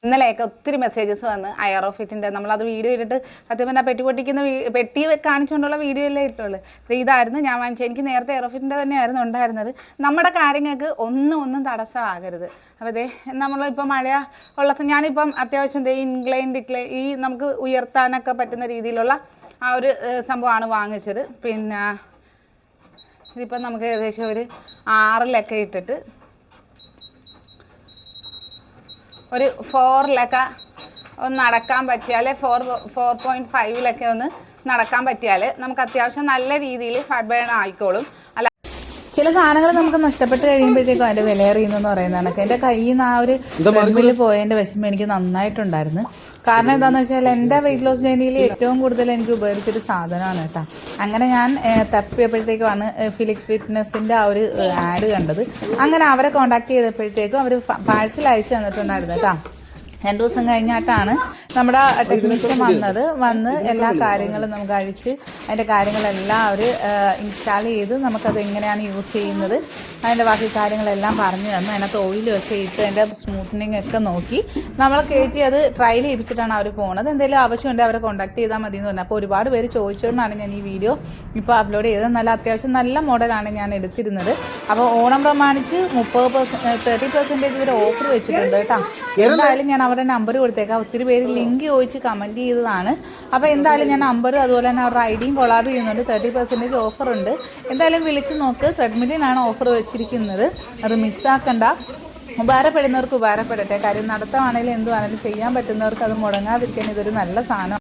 ഇന്നലെയൊക്കെ ഒത്തിരി മെസ്സേജസ് വന്ന് ഐറോഫിറ്റിൻ്റെ നമ്മളത് വീഡിയോ ഇട്ടിട്ട് സത്യം പറഞ്ഞാൽ പെട്ടി പൊട്ടിക്കുന്ന പെട്ടി കാണിച്ചുകൊണ്ടുള്ള വീഡിയോ അല്ലേ ഇട്ടുള്ളൂ. ഇതായിരുന്നു ഞാൻ വാങ്ങിച്ചത്. എനിക്ക് നേരത്തെ ഐറോഫിറ്റിൻ്റെ തന്നെയായിരുന്നു ഉണ്ടായിരുന്നത്. നമ്മുടെ കാര്യങ്ങൾക്ക് ഒന്നും തടസ്സമാകരുത്. അപ്പോൾ ഇതേ നമ്മളിപ്പോൾ മഴ ഉള്ള ഞാനിപ്പം അത്യാവശ്യം ഇൻക്ലൈൻ ഡിക്ലൈൻ ഈ നമുക്ക് ഉയർത്താനൊക്കെ പറ്റുന്ന രീതിയിലുള്ള ആ ഒരു സംഭവമാണ് വാങ്ങിച്ചത്. പിന്നെ ഇതിപ്പം നമുക്ക് ഏകദേശം ഒരു 6 ഇട്ടിട്ട് ഒരു 4 ഒന്ന് നടക്കാൻ പറ്റിയാൽ 4.5 ഒന്ന് നടക്കാൻ പറ്റിയാൽ നമുക്ക് അത്യാവശ്യം നല്ല രീതിയിൽ ഫാറ്റ് ബേൺ ആയിക്കോളും. അല്ല ചില സാധനങ്ങൾ നമുക്ക് നഷ്ടപ്പെട്ട് കഴിയുമ്പോഴത്തേക്കും അതിൻ്റെ വില അറിയുന്നെന്ന് പറയുന്നതാണ്. എൻ്റെ കയ്യിൽ നിന്ന് ആ ഒരു ട്രെഡ്മില്ലിൽ പോയതിൻ്റെ വിഷമം എനിക്ക് നന്നായിട്ടുണ്ടായിരുന്നു. കാരണം എന്താണെന്ന് വെച്ചാൽ എൻ്റെ വെയിറ്റ് ലോസ് ജേർണിയിൽ ഏറ്റവും കൂടുതൽ എനിക്ക് ഉപകരിച്ചൊരു സാധനമാണ് കേട്ടോ. അങ്ങനെ ഞാൻ തപ്പിയപ്പോഴത്തേക്കുമാണ് ഫിലിക്സ് ഫിറ്റ്നസിൻ്റെ ആ ഒരു ആഡ് കണ്ടത്. അങ്ങനെ അവരെ കോൺടാക്ട് ചെയ്തപ്പോഴത്തേക്കും അവർ പാഴ്സൽ അയച്ചു തന്നിട്ടുണ്ടായിരുന്നു കേട്ടോ. 2 ദിവസം കഴിഞ്ഞിട്ടാണ് നമ്മുടെ ടെക്നീഷ്യൻ വന്ന് എല്ലാ കാര്യങ്ങളും നമുക്ക് അഴിച്ച് അതിൻ്റെ കാര്യങ്ങളെല്ലാം അവർ ഇൻസ്റ്റാൾ ചെയ്ത് നമുക്കത് എങ്ങനെയാണ് യൂസ് ചെയ്യുന്നത് അതിൻ്റെ ബാക്കി കാര്യങ്ങളെല്ലാം പറഞ്ഞു തന്നു. അതിനകത്ത് ഓയിൽ വെച്ച് ഇട്ട് അതിൻ്റെ സ്മൂത്തനിങ് ഒക്കെ നോക്കി നമ്മൾ കയറ്റി അത് ട്രയൽ ചെയ്യിപ്പിച്ചിട്ടാണ് അവർ പോകുന്നത്. എന്തെങ്കിലും ആവശ്യമുണ്ടെങ്കിൽ അവരെ കോൺടാക്ട് ചെയ്താൽ മതി എന്ന് പറഞ്ഞു. അപ്പോൾ ഒരുപാട് പേര് ചോദിച്ചുകൊണ്ടാണ് ഞാൻ ഈ വീഡിയോ ഇപ്പോൾ അപ്ലോഡ് ചെയ്തത്. അത്യാവശ്യം നല്ല മോഡലാണ് ഞാൻ എടുത്തിരുന്നത്. അപ്പോൾ ഓണം പ്രമാണിച്ച് 30% ഇവർ ഓഫർ വെച്ചിട്ടുണ്ട് കേട്ടോ. എന്തായാലും ഞാൻ അവരുടെ നമ്പർ കൊടുത്തേക്കാം. ഒത്തിരി പേര് ലിങ്ക് ചോദിച്ച് കമൻറ്റ് ചെയ്തതാണ്. അപ്പോൾ എന്തായാലും ഞാൻ നമ്പറും അതുപോലെ തന്നെ അവരുടെ ഐഡിയും കൊളാബ് ചെയ്യുന്നുണ്ട്. 30% ഓഫർ ഉണ്ട്. എന്തായാലും വിളിച്ച് നോക്ക്. ട്രെഡ്മില്ലിനാണ് ഓഫർ വെച്ചിരിക്കുന്നത്. അത് മിസ്സാക്കണ്ട. ഉപകാരപ്പെടുന്നവർക്ക് ഉപകാരപ്പെടട്ടെ. കാര്യം നടത്തമാണെങ്കിലും എന്തുവാണെങ്കിലും ചെയ്യാൻ പറ്റുന്നവർക്ക് അത് മുടങ്ങാതിരിക്കാൻ ഇതൊരു നല്ല സാധനം.